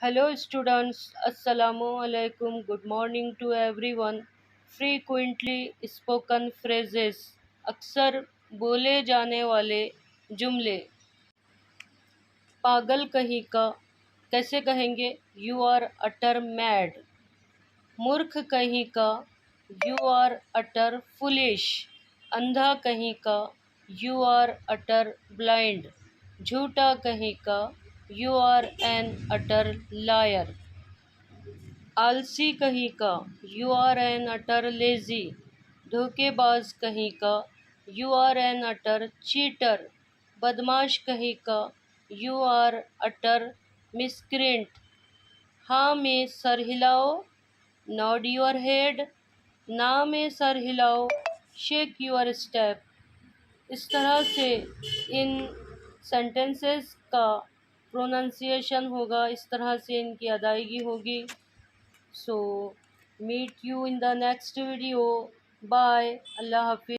Hello students, Assalamu alaikum. Good morning to everyone. Frequently spoken phrases, अक्सर बोले जाने वाले जुमले। पागल कहीं का कैसे कहेंगे? You are utter mad. मूर्ख कहीं का, यू आर अटर फुलिश। अंधा कहीं का, यू आर अटर ब्लाइंड। झूठा कहीं का, you are an utter liar. आलसी कहीं का, you are an utter lazy. धोखेबाज कहीं का, you are an utter cheater. बदमाश कहीं का, यू आर अटर मिसक्रेंट। हाँ में सर हिलाओ, नॉड योर हेड। ना में सर हिलाओ, शेक योर स्टेप। इस तरह से इन सेंटेंसेस का प्रोनाउंसिएशन होगा, इस तरह से इनकी अदायगी होगी। So meet you in the next video. Bye. Allah Hafiz.